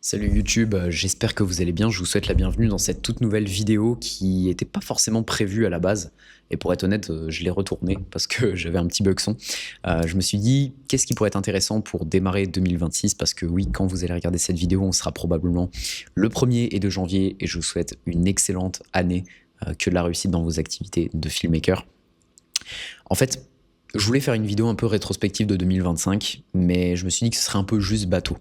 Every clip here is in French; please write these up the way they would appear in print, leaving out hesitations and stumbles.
Salut YouTube, j'espère que vous allez bien. Je vous souhaite la bienvenue dans cette toute nouvelle vidéo qui n'était pas forcément prévue à la base. Et pour être honnête, je l'ai retournée parce que j'avais un petit bug son. Je me suis dit, qu'est-ce qui pourrait être intéressant pour démarrer 2026? Parce que oui, quand vous allez regarder cette vidéo, on sera probablement le 1er et 2 janvier. Et je vous souhaite une excellente année, que de la réussite dans vos activités de filmmaker. En fait, je voulais faire une vidéo un peu rétrospective de 2025, mais je me suis dit que ce serait un peu juste bateau.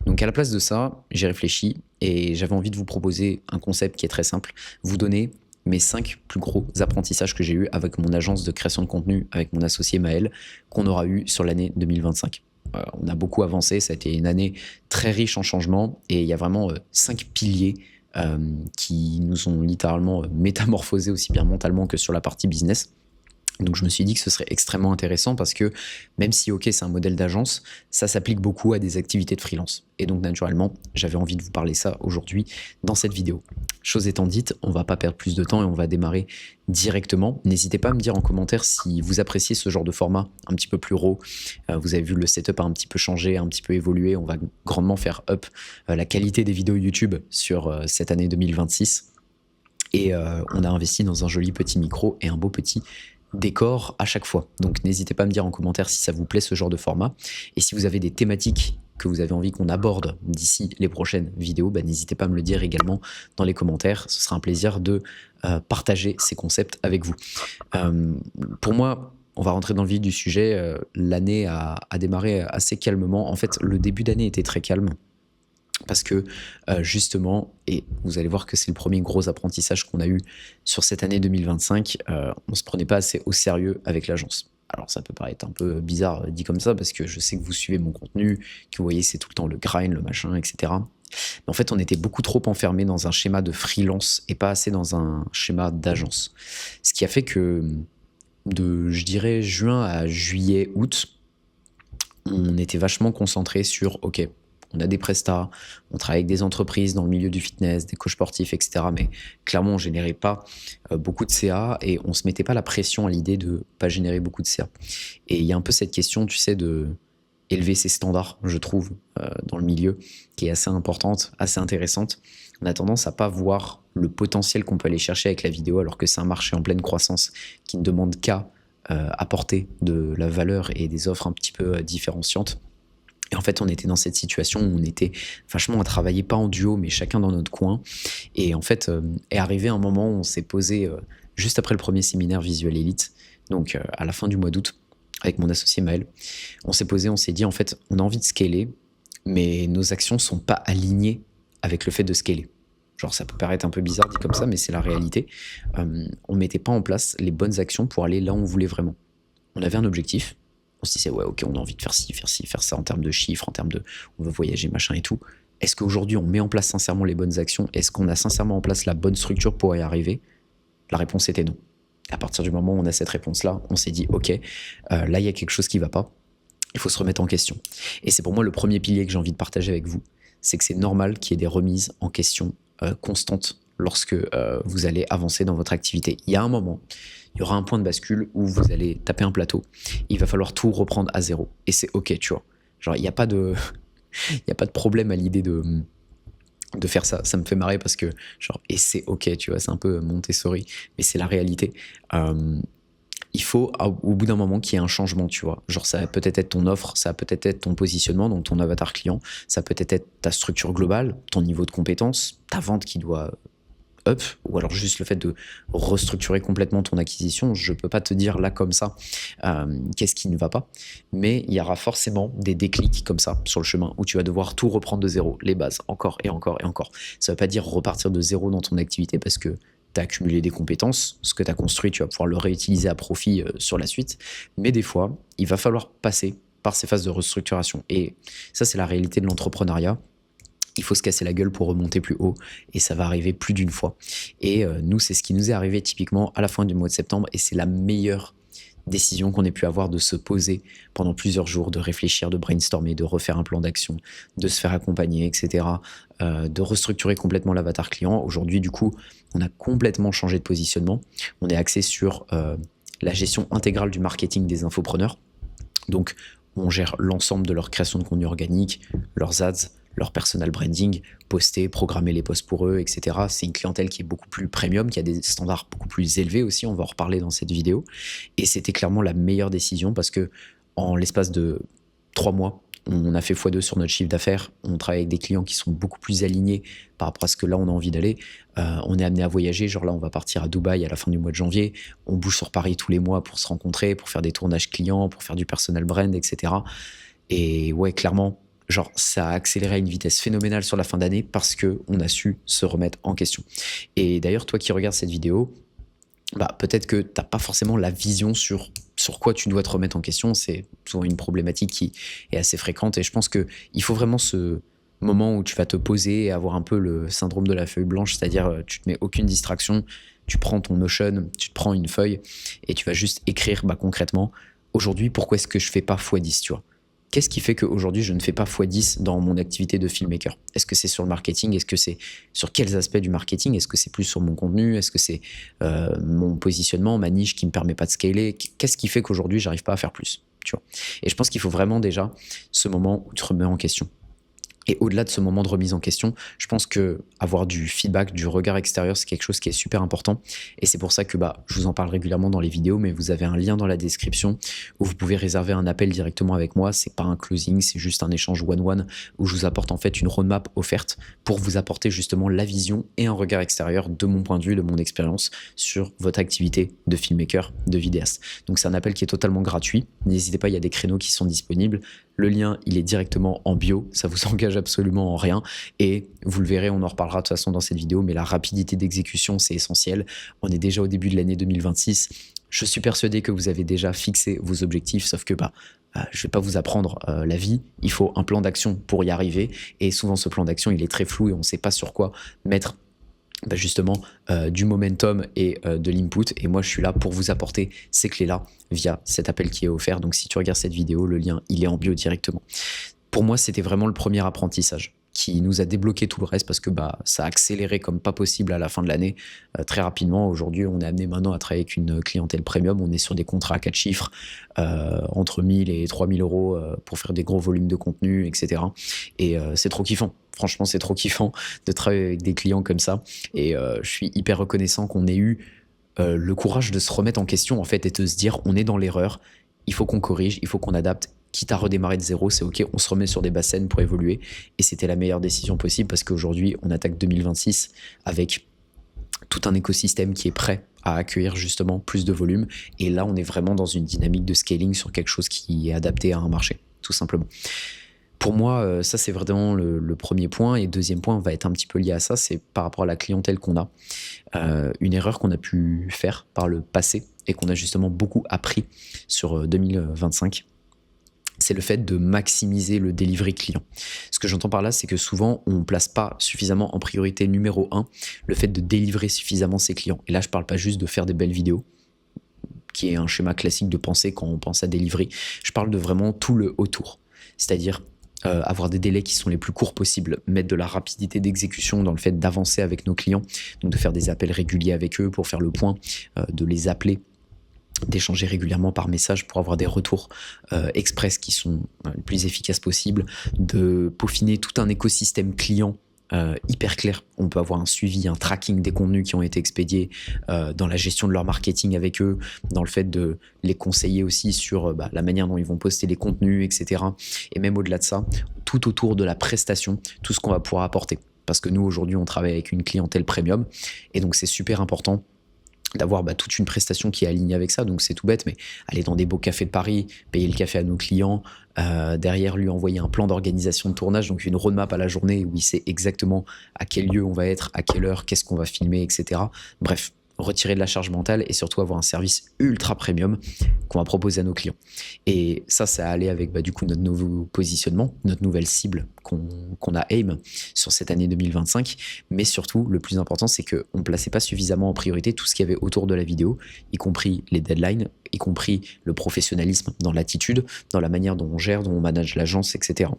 Donc à la place de ça, j'ai réfléchi et j'avais envie de vous proposer un concept qui est très simple, vous donner mes 5 plus gros apprentissages que j'ai eu avec mon agence de création de contenu, avec mon associé Maël, qu'on aura eu sur l'année 2025. On a beaucoup avancé, ça a été une année très riche en changements et il y a vraiment 5 piliers qui nous ont littéralement métamorphosés aussi bien mentalement que sur la partie business. Donc je me suis dit que ce serait extrêmement intéressant parce que même si ok c'est un modèle d'agence, ça s'applique beaucoup à des activités de freelance. Et donc naturellement, j'avais envie de vous parler ça aujourd'hui dans cette vidéo. Chose étant dite, on va pas perdre plus de temps et on va démarrer directement. N'hésitez pas à me dire en commentaire si vous appréciez ce genre de format un petit peu plus raw. Vous avez vu le setup a un petit peu changé, un petit peu évolué. On va grandement faire up la qualité des vidéos YouTube sur cette année 2026. Et on a investi dans un joli petit micro et un beau petit décor à chaque fois. Donc n'hésitez pas à me dire en commentaire si ça vous plaît ce genre de format. Et si vous avez des thématiques que vous avez envie qu'on aborde d'ici les prochaines vidéos, n'hésitez pas à me le dire également dans les commentaires. Ce sera un plaisir de partager ces concepts avec vous. Pour moi, on va rentrer dans le vif du sujet. L'année a démarré assez calmement. En fait, le début d'année était très calme. Parce que justement, et vous allez voir que c'est le premier gros apprentissage qu'on a eu sur cette année 2025, on ne se prenait pas assez au sérieux avec l'agence. Alors ça peut paraître un peu bizarre dit comme ça, parce que je sais que vous suivez mon contenu, que vous voyez c'est tout le temps le grind, le machin, etc. Mais en fait, on était beaucoup trop enfermé dans un schéma de freelance et pas assez dans un schéma d'agence. Ce qui a fait que de, je dirais, juin à juillet, août, on était vachement concentré sur, ok, on a des prestats, on travaille avec des entreprises dans le milieu du fitness, des coachs sportifs, etc. Mais clairement, on ne générait pas beaucoup de CA et on ne se mettait pas la pression à l'idée de ne pas générer beaucoup de CA. Et il y a un peu cette question, tu sais, de élever ses standards, je trouve, dans le milieu, qui est assez importante, assez intéressante. On a tendance à pas voir le potentiel qu'on peut aller chercher avec la vidéo, alors que c'est un marché en pleine croissance qui ne demande qu'à apporter de la valeur et des offres un petit peu différenciantes. Et en fait, on était dans cette situation où on était vachement à travailler, pas en duo, mais chacun dans notre coin. Et en fait, est arrivé un moment où on s'est posé juste après le premier séminaire Visual Elite, donc à la fin du mois d'août, avec mon associé Maël. On s'est posé, on s'est dit, en fait, on a envie de scaler, mais nos actions sont pas alignées avec le fait de scaler. Genre, ça peut paraître un peu bizarre dit comme ça, mais c'est la réalité. On mettait pas en place les bonnes actions pour aller là où on voulait vraiment. On avait un objectif. On se disait, ouais, ok, on a envie de faire ci, faire ça en termes de chiffres, en termes de on veut voyager, machin et tout. Est-ce qu'aujourd'hui, on met en place sincèrement les bonnes actions? Est-ce qu'on a sincèrement en place la bonne structure pour y arriver? La réponse était non. À partir du moment où on a cette réponse-là, on s'est dit, ok, là, il y a quelque chose qui ne va pas. Il faut se remettre en question. Et c'est pour moi le premier pilier que j'ai envie de partager avec vous. C'est que c'est normal qu'il y ait des remises en question constantes lorsque vous allez avancer dans votre activité. Il y a un moment, il y aura un point de bascule où vous allez taper un plateau. Il va falloir tout reprendre à zéro. Et c'est ok, tu vois. Genre, il n'y a pas de problème à l'idée de faire ça. Ça me fait marrer parce que, genre, et c'est ok, tu vois, c'est un peu Montessori, mais c'est la réalité. Il faut, au bout d'un moment, qu'il y ait un changement, tu vois. Genre, ça va peut-être être ton offre, ça va peut-être être ton positionnement, donc ton avatar client, ça peut être ta structure globale, ton niveau de compétence, ta vente qui doit up, ou alors juste le fait de restructurer complètement ton acquisition. Je peux pas te dire là comme ça qu'est-ce qui ne va pas, mais il y aura forcément des déclics comme ça sur le chemin où tu vas devoir tout reprendre de zéro, les bases, encore et encore et encore. Ça veut pas dire repartir de zéro dans ton activité parce que tu as accumulé des compétences, ce que tu as construit, tu vas pouvoir le réutiliser à profit sur la suite, mais des fois, il va falloir passer par ces phases de restructuration. Et ça, c'est la réalité de l'entrepreneuriat. Il faut se casser la gueule pour remonter plus haut et ça va arriver plus d'une fois. Et nous, c'est ce qui nous est arrivé typiquement à la fin du mois de septembre et c'est la meilleure décision qu'on ait pu avoir de se poser pendant plusieurs jours, de réfléchir, de brainstormer, de refaire un plan d'action, de se faire accompagner, etc., de restructurer complètement l'avatar client. Aujourd'hui, du coup, on a complètement changé de positionnement. On est axé sur la gestion intégrale du marketing des infopreneurs. Donc, on gère l'ensemble de leur création de contenu organique, leurs ads, leur personal branding, poster, programmer les posts pour eux, etc. C'est une clientèle qui est beaucoup plus premium, qui a des standards beaucoup plus élevés aussi, on va en reparler dans cette vidéo. Et c'était clairement la meilleure décision parce que en l'espace de 3 mois, on a fait x2 sur notre chiffre d'affaires, on travaille avec des clients qui sont beaucoup plus alignés par rapport à ce que là on a envie d'aller. On est amené à voyager, genre là on va partir à Dubaï à la fin du mois de janvier, on bouge sur Paris tous les mois pour se rencontrer, pour faire des tournages clients, pour faire du personal brand, etc. Et ouais, clairement, genre ça a accéléré à une vitesse phénoménale sur la fin d'année parce qu'on a su se remettre en question. Et d'ailleurs, toi qui regardes cette vidéo, peut-être que tu n'as pas forcément la vision sur quoi tu dois te remettre en question. C'est souvent une problématique qui est assez fréquente et je pense qu'il faut vraiment ce moment où tu vas te poser et avoir un peu le syndrome de la feuille blanche, c'est-à-dire tu te mets aucune distraction, tu prends ton Notion, tu te prends une feuille et tu vas juste écrire concrètement aujourd'hui pourquoi est-ce que je fais pas x10, tu vois. Qu'est-ce qui fait qu'aujourd'hui, je ne fais pas x10 dans mon activité de filmmaker? Est-ce que c'est sur le marketing? Est-ce que c'est sur quels aspects du marketing? Est-ce que c'est plus sur mon contenu? Est-ce que c'est mon positionnement, ma niche qui ne me permet pas de scaler? Qu'est-ce qui fait qu'aujourd'hui, j'arrive pas à faire plus, tu vois? Et je pense qu'il faut vraiment déjà ce moment où tu te remets en question. Et au-delà de ce moment de remise en question, je pense que avoir du feedback, du regard extérieur, c'est quelque chose qui est super important. Et c'est pour ça que je vous en parle régulièrement dans les vidéos, mais vous avez un lien dans la description où vous pouvez réserver un appel directement avec moi. C'est pas un closing, c'est juste un échange one-one où je vous apporte en fait une roadmap offerte pour vous apporter justement la vision et un regard extérieur de mon point de vue, de mon expérience sur votre activité de filmmaker, de vidéaste. Donc c'est un appel qui est totalement gratuit. N'hésitez pas, il y a des créneaux qui sont disponibles. Le lien, il est directement en bio, ça vous engage absolument en rien et vous le verrez, on en reparlera de toute façon dans cette vidéo, mais la rapidité d'exécution, c'est essentiel. On est déjà au début de l'année 2026. Je suis persuadé que vous avez déjà fixé vos objectifs, sauf que je vais pas vous apprendre la vie. Il faut un plan d'action pour y arriver et souvent ce plan d'action, il est très flou et on ne sait pas sur quoi mettre justement du momentum et de l'input. Et moi, je suis là pour vous apporter ces clés-là via cet appel qui est offert. Donc, si tu regardes cette vidéo, le lien, il est en bio directement. Pour moi, c'était vraiment le premier apprentissage qui nous a débloqué tout le reste parce que ça a accéléré comme pas possible à la fin de l'année très rapidement. Aujourd'hui, on est amené maintenant à travailler avec une clientèle premium. On est sur des contrats à 4 chiffres, entre 1000 et 3000 euros pour faire des gros volumes de contenu, etc. Et c'est trop kiffant. Franchement, c'est trop kiffant de travailler avec des clients comme ça. Et je suis hyper reconnaissant qu'on ait eu le courage de se remettre en question en fait et de se dire on est dans l'erreur, il faut qu'on corrige, il faut qu'on adapte. Quitte à redémarrer de zéro, c'est ok, on se remet sur des basses scènes pour évoluer. Et c'était la meilleure décision possible parce qu'aujourd'hui, on attaque 2026 avec tout un écosystème qui est prêt à accueillir justement plus de volume. Et là, on est vraiment dans une dynamique de scaling sur quelque chose qui est adapté à un marché, tout simplement. Pour moi, ça, c'est vraiment le premier point. Et le deuxième point va être un petit peu lié à ça, c'est par rapport à la clientèle qu'on a. Une erreur qu'on a pu faire par le passé et qu'on a justement beaucoup appris sur 2025. C'est le fait de maximiser le delivery client. Ce que j'entends par là, c'est que souvent, on ne place pas suffisamment en priorité numéro 1 le fait de délivrer suffisamment ses clients. Et là, je ne parle pas juste de faire des belles vidéos, qui est un schéma classique de pensée quand on pense à delivery. Je parle de vraiment tout le autour. C'est-à-dire avoir des délais qui sont les plus courts possibles, mettre de la rapidité d'exécution dans le fait d'avancer avec nos clients, donc de faire des appels réguliers avec eux pour faire le point, de les appeler, d'échanger régulièrement par message pour avoir des retours express qui sont le plus efficaces possible, de peaufiner tout un écosystème client hyper clair. On peut avoir un suivi, un tracking des contenus qui ont été expédiés, dans la gestion de leur marketing avec eux, dans le fait de les conseiller aussi sur la manière dont ils vont poster les contenus, etc. Et même au-delà de ça, tout autour de la prestation, tout ce qu'on va pouvoir apporter. Parce que nous, aujourd'hui, on travaille avec une clientèle premium et donc c'est super important d'avoir toute une prestation qui est alignée avec ça. Donc c'est tout bête, mais aller dans des beaux cafés de Paris, payer le café à nos clients, derrière lui envoyer un plan d'organisation de tournage, donc une roadmap à la journée où il sait exactement à quel lieu on va être, à quelle heure, qu'est-ce qu'on va filmer, etc. Bref, retirer de la charge mentale et surtout avoir un service ultra premium qu'on va proposer à nos clients. Et ça allait avec du coup notre nouveau positionnement, notre nouvelle cible qu'on a aim sur cette année 2025. Mais surtout, le plus important, c'est qu'on ne plaçait pas suffisamment en priorité tout ce qu'il y avait autour de la vidéo, y compris les deadlines, y compris le professionnalisme dans l'attitude, dans la manière dont on gère, dont on manage l'agence, etc.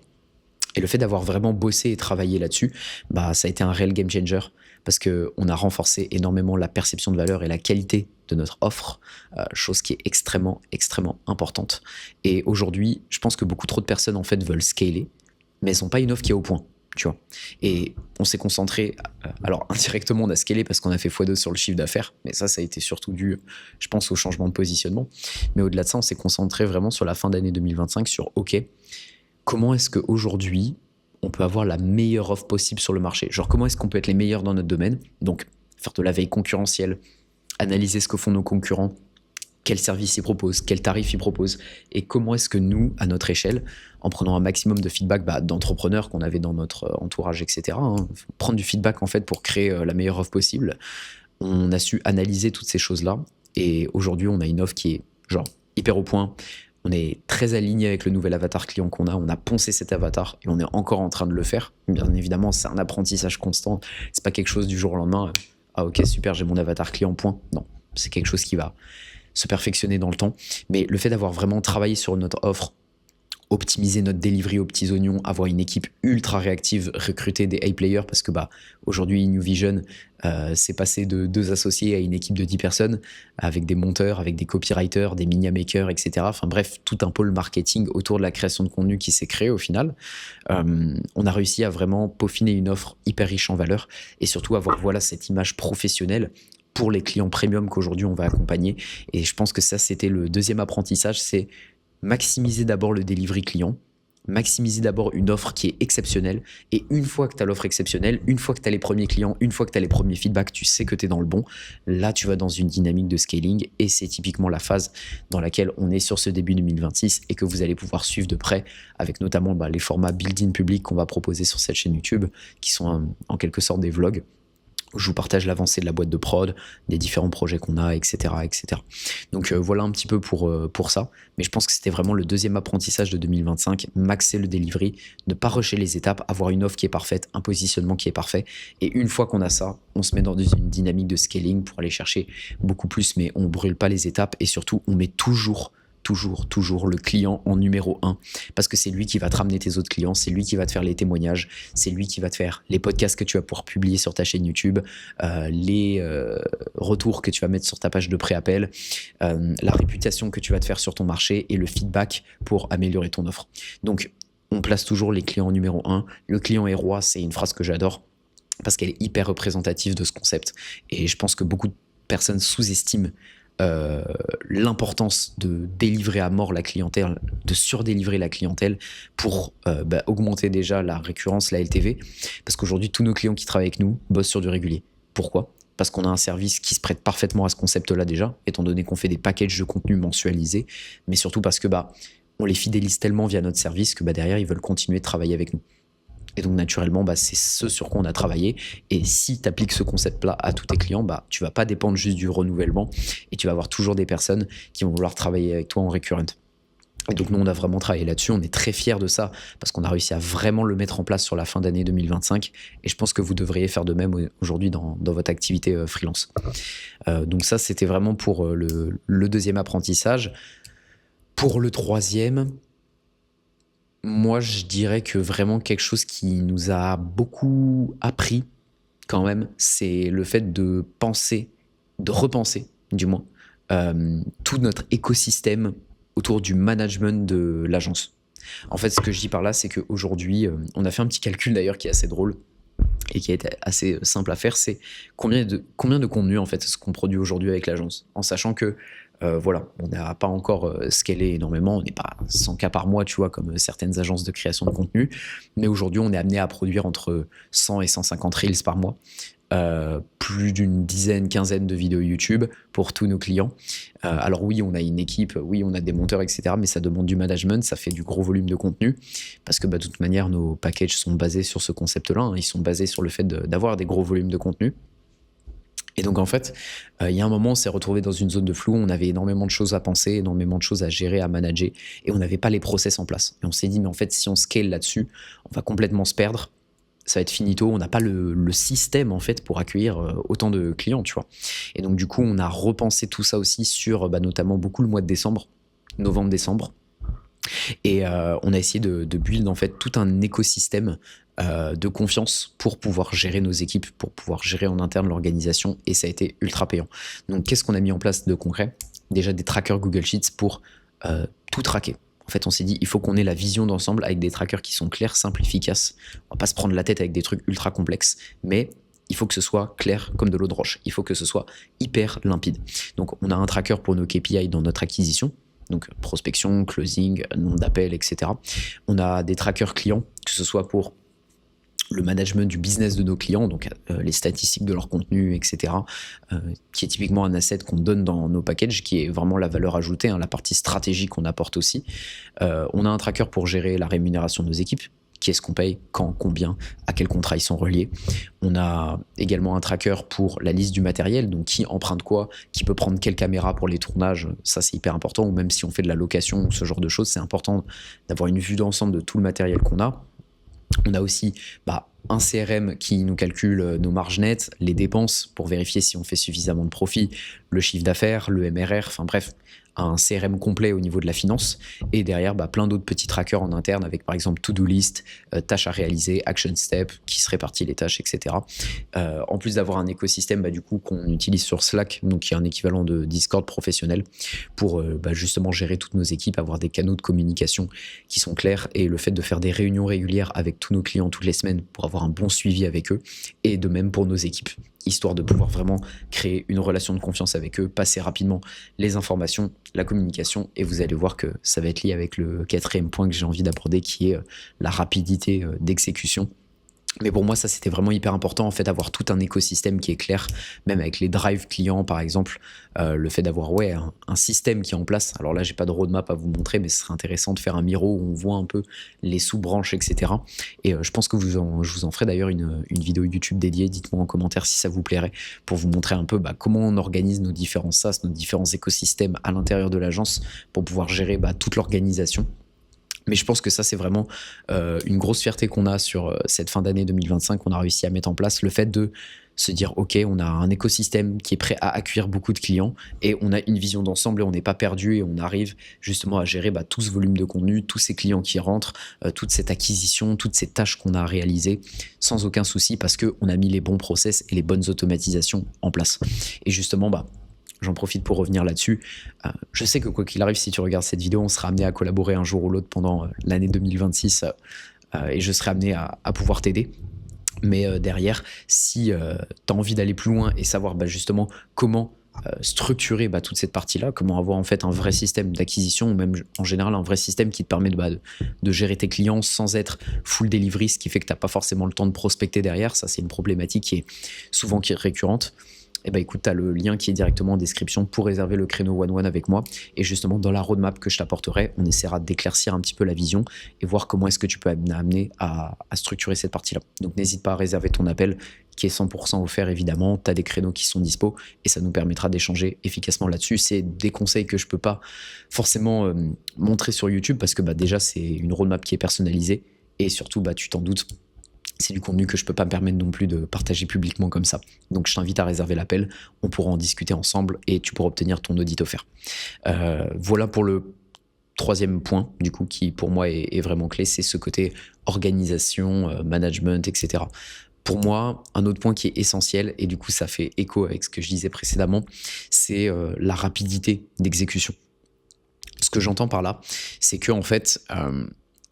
Et le fait d'avoir vraiment bossé et travaillé là-dessus, ça a été un réel game changer parce qu'on a renforcé énormément la perception de valeur et la qualité de notre offre, chose qui est extrêmement, extrêmement importante. Et aujourd'hui, je pense que beaucoup trop de personnes en fait veulent scaler, mais elles n'ont pas une offre qui est au point. tu vois. Et on s'est concentré, alors indirectement on a scalé parce qu'on a fait x2 sur le chiffre d'affaires, mais ça a été surtout dû, je pense, au changement de positionnement. Mais au-delà de ça, on s'est concentré vraiment sur la fin d'année 2025 sur ok, comment est-ce qu'aujourd'hui on peut avoir la meilleure offre possible sur le marché, genre comment est-ce qu'on peut être les meilleurs dans notre domaine, donc faire de la veille concurrentielle, analyser ce que font nos concurrents, quel service ils proposent, quel tarif ils proposent, et comment est-ce que nous, à notre échelle, en prenant un maximum de feedback d'entrepreneurs qu'on avait dans notre entourage, etc., prendre du feedback en fait pour créer la meilleure offre possible, on a su analyser toutes ces choses-là, et aujourd'hui on a une offre qui est genre hyper au point. On est très aligné avec le nouvel avatar client qu'on a. On a poncé cet avatar et on est encore en train de le faire. Bien évidemment, c'est un apprentissage constant. C'est pas quelque chose du jour au lendemain. Ah ok, super, j'ai mon avatar client, point. Non, c'est quelque chose qui va se perfectionner dans le temps. Mais le fait d'avoir vraiment travaillé sur notre offre, optimiser notre delivery aux petits oignons, avoir une équipe ultra réactive, recruter des A-players, parce que aujourd'hui, New Vision, c'est passé de 2 associés à une équipe de 10 personnes, avec des monteurs, avec des copywriters, des media makers, etc. Enfin bref, tout un pôle marketing autour de la création de contenu qui s'est créé au final. On a réussi à vraiment peaufiner une offre hyper riche en valeur et surtout avoir cette image professionnelle pour les clients premium qu'aujourd'hui on va accompagner. Et je pense que ça, c'était le deuxième apprentissage, c'est maximiser d'abord le delivery client, maximiser d'abord une offre qui est exceptionnelle, et une fois que tu as l'offre exceptionnelle, une fois que tu as les premiers clients, une fois que tu as les premiers feedbacks, tu sais que tu es dans le bon, là tu vas dans une dynamique de scaling, et c'est typiquement la phase dans laquelle on est sur ce début 2026 et que vous allez pouvoir suivre de près avec notamment les formats build-in public qu'on va proposer sur cette chaîne YouTube, qui sont en quelque sorte des vlogs. Je vous partage l'avancée de la boîte de prod, des différents projets qu'on a, etc. etc. Donc voilà un petit peu pour ça. Mais je pense que c'était vraiment le deuxième apprentissage de 2025, maxer le delivery, ne pas rusher les étapes, avoir une offre qui est parfaite, un positionnement qui est parfait. Et une fois qu'on a ça, on se met dans une dynamique de scaling pour aller chercher beaucoup plus, mais on ne brûle pas les étapes et surtout on met toujours le client en numéro 1, parce que c'est lui qui va te ramener tes autres clients, c'est lui qui va te faire les témoignages, c'est lui qui va te faire les podcasts que tu vas pouvoir publier sur ta chaîne YouTube, les retours que tu vas mettre sur ta page de pré-appel, la réputation que tu vas te faire sur ton marché et le feedback pour améliorer ton offre. Donc on place toujours les clients en numéro 1. Le client est roi, c'est une phrase que j'adore parce qu'elle est hyper représentative de ce concept, et je pense que beaucoup de personnes sous-estiment l'importance de délivrer à mort la clientèle, de surdélivrer la clientèle pour augmenter déjà la récurrence, la LTV, parce qu'aujourd'hui tous nos clients qui travaillent avec nous bossent sur du régulier. Pourquoi ? Parce qu'on a un service qui se prête parfaitement à ce concept-là déjà, étant donné qu'on fait des packages de contenu mensualisés, mais surtout parce que on les fidélise tellement via notre service que derrière ils veulent continuer de travailler avec nous. Et donc naturellement, c'est ce sur quoi on a travaillé. Et si tu appliques ce concept-là à tous tes clients, tu vas pas dépendre juste du renouvellement et tu vas avoir toujours des personnes qui vont vouloir travailler avec toi en recurrent. Et donc nous, on a vraiment travaillé là-dessus. On est très fiers de ça parce qu'on a réussi à vraiment le mettre en place sur la fin d'année 2025. Et je pense que vous devriez faire de même aujourd'hui dans votre activité freelance. Donc ça, c'était vraiment pour le deuxième apprentissage. Pour le troisième, moi, je dirais que vraiment quelque chose qui nous a beaucoup appris quand même, c'est le fait de repenser du moins, tout notre écosystème autour du management de l'agence. En fait, ce que je dis par là, c'est qu'aujourd'hui, on a fait un petit calcul d'ailleurs qui est assez drôle et qui est assez simple à faire, c'est combien de contenu en fait est-ce qu'on produit aujourd'hui avec l'agence, en sachant que on n'a pas encore scalé énormément, on n'est pas 100 cas par mois, tu vois, comme certaines agences de création de contenu, mais aujourd'hui on est amené à produire entre 100 et 150 reels par mois, plus d'une quinzaine de vidéos YouTube pour tous nos clients. Alors oui, on a une équipe, oui, on a des monteurs, etc., mais ça demande du management, ça fait du gros volume de contenu, parce que de toute manière, nos packages sont basés sur ce concept-là, hein, ils sont basés sur le fait d'avoir des gros volumes de contenu. Et donc en fait, il y a un moment, on s'est retrouvé dans une zone de flou, on avait énormément de choses à penser, énormément de choses à gérer, à manager, et on n'avait pas les process en place. Et on s'est dit, mais en fait, si on scale là-dessus, on va complètement se perdre, ça va être finito, on n'a pas le système en fait pour accueillir autant de clients, tu vois. Et donc du coup, on a repensé tout ça aussi sur notamment beaucoup le mois de décembre, novembre-décembre. Et on a essayé de build en fait tout un écosystème de confiance pour pouvoir gérer nos équipes, pour pouvoir gérer en interne l'organisation, et ça a été ultra payant. Donc qu'est-ce qu'on a mis en place de concret ? Déjà des trackers Google Sheets pour tout traquer. En fait, on s'est dit, il faut qu'on ait la vision d'ensemble avec des trackers qui sont clairs, simples, efficaces. On va pas se prendre la tête avec des trucs ultra complexes, mais il faut que ce soit clair comme de l'eau de roche. Il faut que ce soit hyper limpide. Donc, on a un tracker pour nos KPI dans notre acquisition. Donc, prospection, closing, nombre d'appels, etc. On a des trackers clients, que ce soit pour le management du business de nos clients, donc les statistiques de leur contenu, etc., qui est typiquement un asset qu'on donne dans nos packages, qui est vraiment la valeur ajoutée, la partie stratégique qu'on apporte aussi. On a un tracker pour gérer la rémunération de nos équipes, qui est-ce qu'on paye, quand, combien, à quel contrat ils sont reliés. On a également un tracker pour la liste du matériel, donc qui emprunte quoi, qui peut prendre quelle caméra pour les tournages, ça c'est hyper important, ou même si on fait de la location ou ce genre de choses, c'est important d'avoir une vue d'ensemble de tout le matériel qu'on a. On a aussi un CRM qui nous calcule nos marges nettes, les dépenses pour vérifier si on fait suffisamment de profit, le chiffre d'affaires, le MRR, enfin bref, un CRM complet au niveau de la finance. Et derrière, plein d'autres petits trackers en interne avec par exemple to-do list, tâches à réaliser, action step, qui se répartit les tâches, etc. En plus d'avoir un écosystème du coup qu'on utilise sur Slack, donc qui est un équivalent de Discord professionnel, pour justement gérer toutes nos équipes, avoir des canaux de communication qui sont clairs, et le fait de faire des réunions régulières avec tous nos clients toutes les semaines pour avoir un bon suivi avec eux, et de même pour nos équipes, histoire de pouvoir vraiment créer une relation de confiance avec eux, passer rapidement les informations, la communication, et vous allez voir que ça va être lié avec le 4e point que j'ai envie d'aborder, qui est la rapidité d'exécution. Mais pour moi, ça, c'était vraiment hyper important, en fait, d'avoir tout un écosystème qui est clair, même avec les drives clients, par exemple, le fait d'avoir un système qui est en place. Alors là, j'ai pas de roadmap à vous montrer, mais ce serait intéressant de faire un Miro où on voit un peu les sous-branches, etc. Et je pense que je vous en ferai d'ailleurs une vidéo YouTube dédiée. Dites-moi en commentaire si ça vous plairait, pour vous montrer un peu comment on organise nos différents SaaS, nos différents écosystèmes à l'intérieur de l'agence, pour pouvoir gérer toute l'organisation. Mais je pense que ça, c'est vraiment une grosse fierté qu'on a sur cette fin d'année 2025, qu'on a réussi à mettre en place, le fait de se dire, OK, on a un écosystème qui est prêt à accueillir beaucoup de clients, et on a une vision d'ensemble, et on n'est pas perdu, et on arrive justement à gérer tout ce volume de contenu, tous ces clients qui rentrent, toute cette acquisition, toutes ces tâches qu'on a réalisées sans aucun souci, parce qu'on a mis les bons process et les bonnes automatisations en place. Et justement, j'en profite pour revenir là-dessus. Je sais que quoi qu'il arrive, si tu regardes cette vidéo, on sera amené à collaborer un jour ou l'autre pendant l'année 2026, et je serai amené à pouvoir t'aider. Mais derrière, si tu as envie d'aller plus loin et savoir justement comment structurer toute cette partie-là, comment avoir en fait un vrai système d'acquisition, ou même en général un vrai système qui te permet de gérer tes clients sans être full delivery, ce qui fait que tu n'as pas forcément le temps de prospecter derrière. Ça, c'est une problématique qui est souvent récurrente. Écoute, tu as le lien qui est directement en description pour réserver le créneau one-one avec moi. Et justement, dans la roadmap que je t'apporterai, on essaiera d'éclaircir un petit peu la vision et voir comment est-ce que tu peux amener à structurer cette partie-là. Donc, n'hésite pas à réserver ton appel, qui est 100% offert évidemment. Tu as des créneaux qui sont dispo, et ça nous permettra d'échanger efficacement là-dessus. C'est des conseils que je peux pas forcément montrer sur YouTube, parce que déjà, c'est une roadmap qui est personnalisée, et surtout, tu t'en doutes, c'est du contenu que je peux pas me permettre non plus de partager publiquement comme ça. Donc je t'invite à réserver l'appel, on pourra en discuter ensemble, et tu pourras obtenir ton audit offert. Voilà pour le 3e point, du coup, qui pour moi est vraiment clé, c'est ce côté organisation, management, etc. Pour moi, un autre point qui est essentiel, et du coup ça fait écho avec ce que je disais précédemment, c'est la rapidité d'exécution. Ce que j'entends par là, c'est que en fait,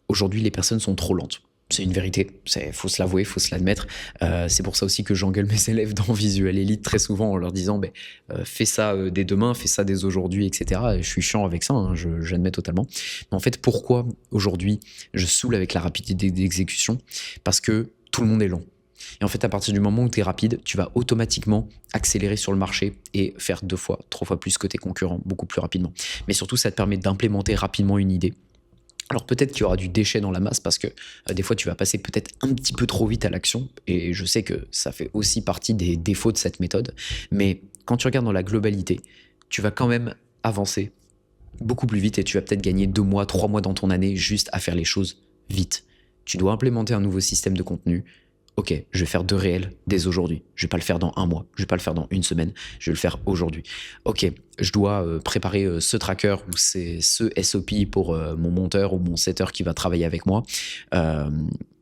aujourd'hui les personnes sont trop lentes. C'est une vérité, faut se l'avouer, faut se l'admettre. C'est pour ça aussi que j'engueule mes élèves dans Visual Elite très souvent, en leur disant fais ça dès demain, fais ça dès aujourd'hui, etc. Et je suis chiant avec ça, j'admets totalement. Mais en fait, pourquoi aujourd'hui je saoule avec la rapidité d'exécution? Parce que tout le monde est lent. Et en fait, à partir du moment où tu es rapide, tu vas automatiquement accélérer sur le marché et faire 2 fois, 3 fois plus que tes concurrents, beaucoup plus rapidement. Mais surtout, ça te permet d'implémenter rapidement une idée. Alors peut-être qu'il y aura du déchet dans la masse, parce que des fois tu vas passer peut-être un petit peu trop vite à l'action, et je sais que ça fait aussi partie des défauts de cette méthode, mais quand tu regardes dans la globalité, tu vas quand même avancer beaucoup plus vite, et tu vas peut-être gagner 2 mois, 3 mois dans ton année juste à faire les choses vite. Tu dois implémenter un nouveau système de contenu. Ok, je vais faire 2 réels dès aujourd'hui. Je vais pas le faire dans 1 mois, je vais pas le faire dans 1 semaine, je vais le faire aujourd'hui. Ok, je dois préparer ce tracker ou ce SOP pour mon monteur ou mon setter qui va travailler avec moi. Je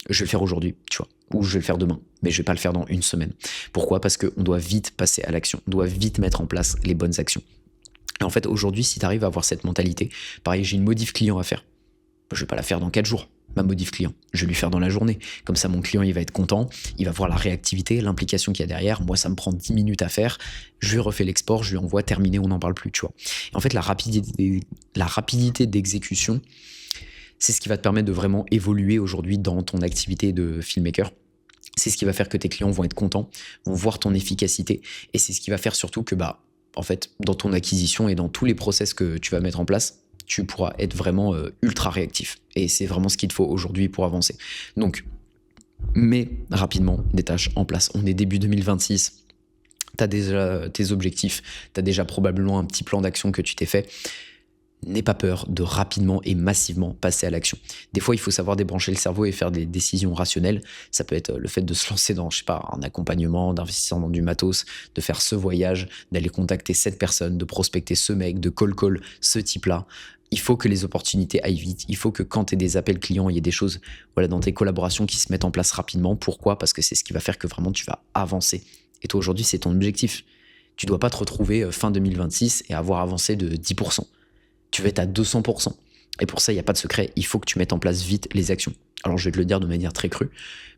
vais le faire aujourd'hui, tu vois, ou je vais le faire demain, mais je vais pas le faire dans 1 semaine. Pourquoi? Parce qu'on doit vite passer à l'action, on doit vite mettre en place les bonnes actions. Et en fait, aujourd'hui, si tu arrives à avoir cette mentalité, pareil, j'ai une modif client à faire. Je vais pas la faire dans 4 jours, ma modif client. Je vais lui faire dans la journée. Comme ça, mon client, il va être content, il va voir la réactivité, l'implication qu'il y a derrière. Moi, ça me prend 10 minutes à faire. Je lui refais l'export, je lui envoie, terminé, on n'en parle plus, tu vois. Et en fait, la rapidité d'exécution, c'est ce qui va te permettre de vraiment évoluer aujourd'hui dans ton activité de filmmaker. C'est ce qui va faire que tes clients vont être contents, vont voir ton efficacité. Et c'est ce qui va faire surtout que, en fait, dans ton acquisition et dans tous les process que tu vas mettre en place, tu pourras être vraiment ultra réactif. Et c'est vraiment ce qu'il te faut aujourd'hui pour avancer. Donc, mets rapidement des tâches en place. On est début 2026. Tu as déjà tes objectifs. Tu as déjà probablement un petit plan d'action que tu t'es fait. N'aie pas peur de rapidement et massivement passer à l'action. Des fois, il faut savoir débrancher le cerveau et faire des décisions rationnelles. Ça peut être le fait de se lancer dans, un accompagnement, d'investir dans du matos, de faire ce voyage, d'aller contacter cette personne, de prospecter ce mec, de call ce type-là. Il faut que les opportunités aillent vite. Il faut que quand tu aies des appels clients, il y ait des choses dans tes collaborations qui se mettent en place rapidement. Pourquoi ? Parce que c'est ce qui va faire que vraiment tu vas avancer. Et toi, aujourd'hui, c'est ton objectif. Tu ne dois pas te retrouver fin 2026 et avoir avancé de 10%. Tu vas être à 200%. Et pour ça, il n'y a pas de secret. Il faut que tu mettes en place vite les actions. Alors, je vais te le dire de manière très crue,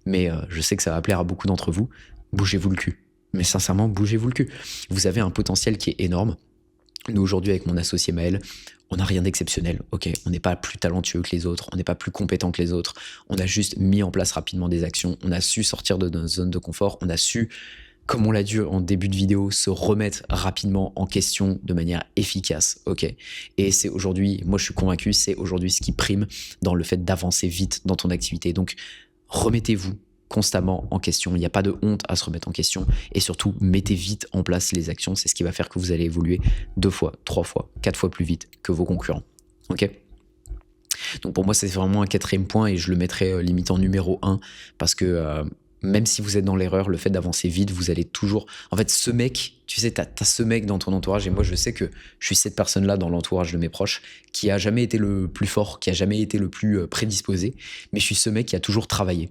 mais je sais que ça va plaire à beaucoup d'entre vous. Bougez-vous le cul. Mais sincèrement, bougez-vous le cul. Vous avez un potentiel qui est énorme. Nous, aujourd'hui, avec mon associé Maël, on n'a rien d'exceptionnel. Ok, on n'est pas plus talentueux que les autres, on n'est pas plus compétent que les autres. On a juste mis en place rapidement des actions. On a su sortir de notre zone de confort. On a su, comme on l'a dit en début de vidéo, se remettre rapidement en question de manière efficace, ok. Et c'est aujourd'hui, moi je suis convaincu, c'est aujourd'hui ce qui prime dans le fait d'avancer vite dans ton activité. Donc, remettez-vous constamment en question. Il n'y a pas de honte à se remettre en question. Et surtout, mettez vite en place les actions. C'est ce qui va faire que vous allez évoluer 2 fois, 3 fois, 4 fois plus vite que vos concurrents, ok. Donc pour moi, c'est vraiment un 4e point et je le mettrai limite en numéro 1 parce que même si vous êtes dans l'erreur, le fait d'avancer vite, vous allez toujours... En fait, ce mec, tu sais, t'as ce mec dans ton entourage, et moi, je sais que je suis cette personne-là dans l'entourage de mes proches, qui a jamais été le plus fort, qui a jamais été le plus prédisposé, mais je suis ce mec qui a toujours travaillé.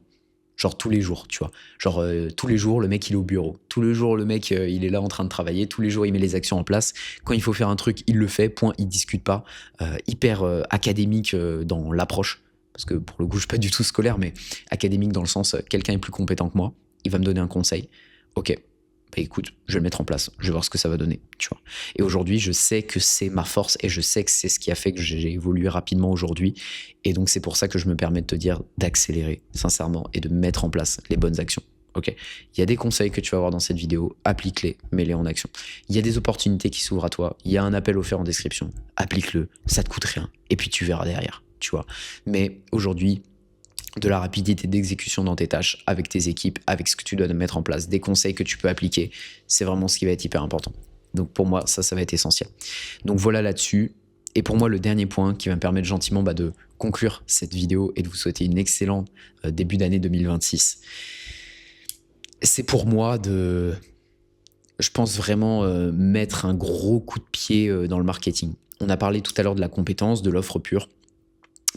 Genre tous les jours, tu vois. Genre tous les jours, le mec, il est au bureau. Tous les jours, le mec, il est là en train de travailler. Tous les jours, il met les actions en place. Quand il faut faire un truc, il le fait, point, il discute pas. Hyper académique dans l'approche. Parce que pour le coup, je suis pas du tout scolaire, mais académique dans le sens, quelqu'un est plus compétent que moi, il va me donner un conseil. Ok, écoute, je vais le mettre en place, je vais voir ce que ça va donner, tu vois. Et aujourd'hui, je sais que c'est ma force et je sais que c'est ce qui a fait que j'ai évolué rapidement aujourd'hui. Et donc, c'est pour ça que je me permets de te dire d'accélérer, sincèrement, et de mettre en place les bonnes actions. Ok, il y a des conseils que tu vas avoir dans cette vidéo, applique-les, mets-les en action. Il y a des opportunités qui s'ouvrent à toi, il y a un appel offert en description, applique-le, ça te coûte rien, et puis tu verras derrière. Tu vois. Mais aujourd'hui, de la rapidité d'exécution dans tes tâches, avec tes équipes, avec ce que tu dois mettre en place, des conseils que tu peux appliquer, c'est vraiment ce qui va être hyper important. Donc pour moi, ça va être essentiel. Donc voilà là-dessus. Et pour moi, le dernier point qui va me permettre gentiment de conclure cette vidéo et de vous souhaiter une excellente début d'année 2026, c'est pour moi je pense vraiment mettre un gros coup de pied dans le marketing. On a parlé tout à l'heure de la compétence, de l'offre pure.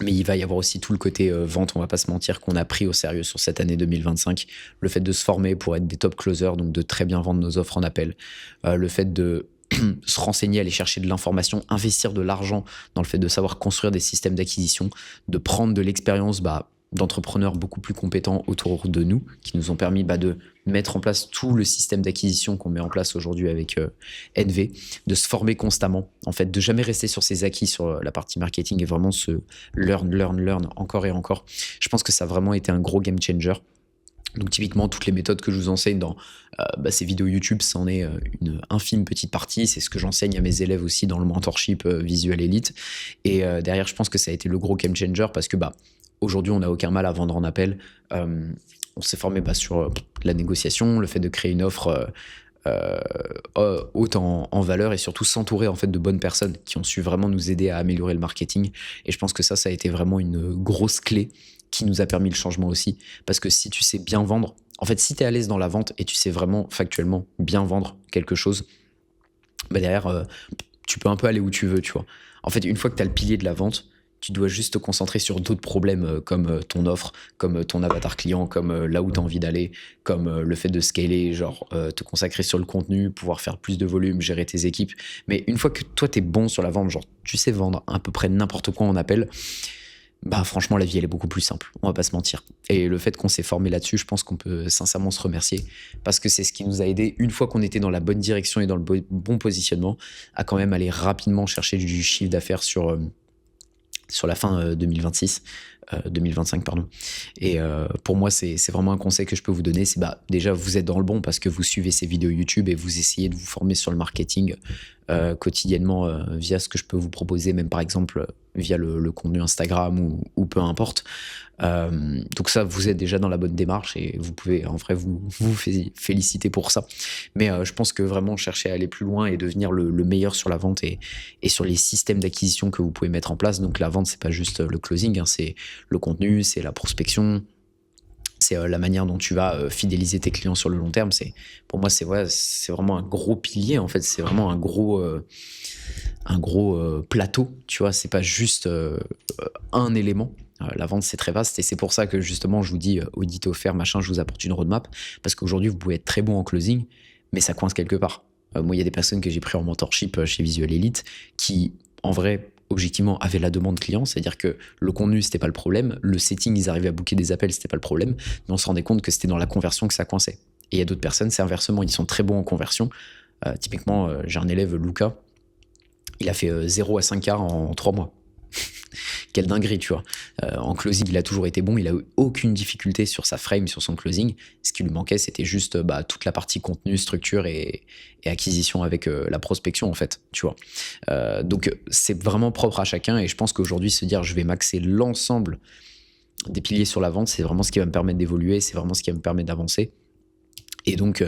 Mais il va y avoir aussi tout le côté vente, on va pas se mentir, qu'on a pris au sérieux sur cette année 2025. Le fait de se former pour être des top closers, donc de très bien vendre nos offres en appel. Le fait de se renseigner, aller chercher de l'information, investir de l'argent dans le fait de savoir construire des systèmes d'acquisition, de prendre de l'expérience d'entrepreneurs beaucoup plus compétents autour de nous, qui nous ont permis de mettre en place tout le système d'acquisition qu'on met en place aujourd'hui avec NV, de se former constamment, en fait, de jamais rester sur ses acquis sur la partie marketing et vraiment se learn encore et encore. Je pense que ça a vraiment été un gros game changer. Donc typiquement, toutes les méthodes que je vous enseigne dans ces vidéos YouTube, c'en est une infime petite partie. C'est ce que j'enseigne à mes élèves aussi dans le mentorship Visual Elite. Et derrière, je pense que ça a été le gros game changer parce que aujourd'hui, on n'a aucun mal à vendre en appel. On s'est formé sur la négociation, le fait de créer une offre haute en valeur et surtout s'entourer en fait de bonnes personnes qui ont su vraiment nous aider à améliorer le marketing. Et je pense que ça a été vraiment une grosse clé qui nous a permis le changement aussi. Parce que si tu sais bien vendre, en fait, si tu es à l'aise dans la vente et tu sais vraiment factuellement bien vendre quelque chose, derrière, tu peux un peu aller où tu veux, tu vois. En fait, une fois que tu as le pilier de la vente, tu dois juste te concentrer sur d'autres problèmes comme ton offre, comme ton avatar client, comme là où tu as envie d'aller, comme le fait de scaler, te consacrer sur le contenu, pouvoir faire plus de volume, gérer tes équipes. Mais une fois que toi, tu es bon sur la vente, tu sais vendre à peu près n'importe quoi en appel, bah franchement la vie elle est beaucoup plus simple, on va pas se mentir. Et le fait qu'on s'est formé là-dessus, je pense qu'on peut sincèrement se remercier parce que c'est ce qui nous a aidé, une fois qu'on était dans la bonne direction et dans le bon positionnement, à quand même aller rapidement chercher du chiffre d'affaires sur la fin 2025 pardon. Et pour moi c'est vraiment un conseil que je peux vous donner, c'est bah déjà vous êtes dans le bon parce que vous suivez ces vidéos YouTube et vous essayez de vous former sur le marketing quotidiennement via ce que je peux vous proposer, même par exemple via le contenu Instagram ou peu importe. Donc ça, vous êtes déjà dans la bonne démarche et vous pouvez en vrai vous féliciter pour ça. Mais je pense que vraiment chercher à aller plus loin et devenir le meilleur sur la vente et sur les systèmes d'acquisition que vous pouvez mettre en place. Donc la vente, c'est pas juste le closing, hein, c'est le contenu, c'est la prospection, c'est la manière dont tu vas fidéliser tes clients sur le long terme. Pour moi, c'est vraiment un gros pilier en fait. C'est vraiment un gros plateau. Tu vois, c'est pas juste un élément. La vente, c'est très vaste et c'est pour ça que justement, je vous dis audit offert, machin, je vous apporte une roadmap parce qu'aujourd'hui, vous pouvez être très bon en closing, mais ça coince quelque part. Moi, il y a des personnes que j'ai pris en mentorship chez Visual Elite qui, en vrai, objectivement, avaient la demande client, c'est-à-dire que le contenu, c'était pas le problème, le setting, ils arrivaient à booker des appels, c'était pas le problème, mais on se rendait compte que c'était dans la conversion que ça coinçait. Et il y a d'autres personnes, c'est inversement, ils sont très bons en conversion. Typiquement, j'ai un élève, Lucas, il a fait 0 à 5K en 3 mois. Quelle dinguerie, tu vois. En closing, il a toujours été bon, il a eu aucune difficulté sur sa frame, sur son closing. Ce qui lui manquait, c'était juste toute la partie contenu, structure et acquisition avec la prospection, en fait, tu vois. Donc, c'est vraiment propre à chacun et je pense qu'aujourd'hui, se dire je vais maxer l'ensemble des piliers sur la vente, c'est vraiment ce qui va me permettre d'évoluer, c'est vraiment ce qui va me permettre d'avancer. Et donc,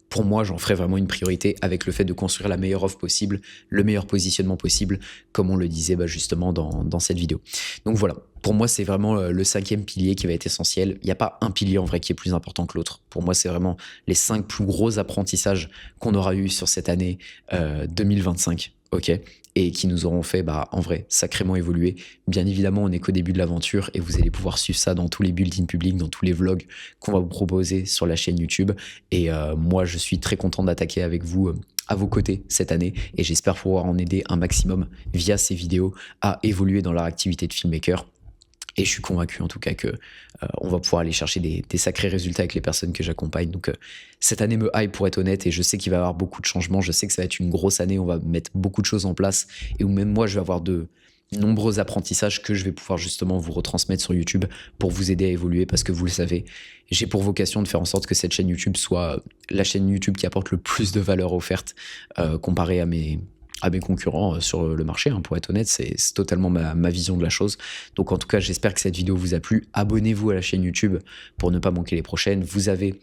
pour moi, j'en ferai vraiment une priorité avec le fait de construire la meilleure offre possible, le meilleur positionnement possible, comme on le disait justement dans cette vidéo. Donc voilà, pour moi, c'est vraiment le 5e pilier qui va être essentiel. Il n'y a pas un pilier en vrai qui est plus important que l'autre. Pour moi, c'est vraiment les 5 plus gros apprentissages qu'on aura eu sur cette année 2025. Ok, et qui nous auront fait, en vrai, sacrément évoluer. Bien évidemment, on n'est qu'au début de l'aventure et vous allez pouvoir suivre ça dans tous les bulletins publics, dans tous les vlogs qu'on va vous proposer sur la chaîne YouTube. Et moi, je suis très content d'attaquer avec vous à vos côtés cette année et j'espère pouvoir en aider un maximum via ces vidéos à évoluer dans leur activité de filmmaker. Et je suis convaincu en tout cas que on va pouvoir aller chercher des sacrés résultats avec les personnes que j'accompagne. Donc cette année me hype pour être honnête et je sais qu'il va y avoir beaucoup de changements. Je sais que ça va être une grosse année, on va mettre beaucoup de choses en place et où même moi je vais avoir de nombreux apprentissages que je vais pouvoir justement vous retransmettre sur YouTube pour vous aider à évoluer parce que vous le savez, j'ai pour vocation de faire en sorte que cette chaîne YouTube soit la chaîne YouTube qui apporte le plus de valeur offerte comparé à mes concurrents sur le marché, hein, pour être honnête, c'est totalement ma vision de la chose. Donc en tout cas, j'espère que cette vidéo vous a plu. Abonnez-vous à la chaîne YouTube pour ne pas manquer les prochaines. Vous avez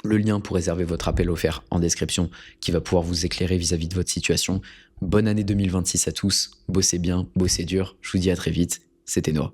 le lien pour réserver votre appel offert en description qui va pouvoir vous éclairer vis-à-vis de votre situation. Bonne année 2026 à tous. Bossez bien, bossez dur. Je vous dis à très vite. C'était Noah.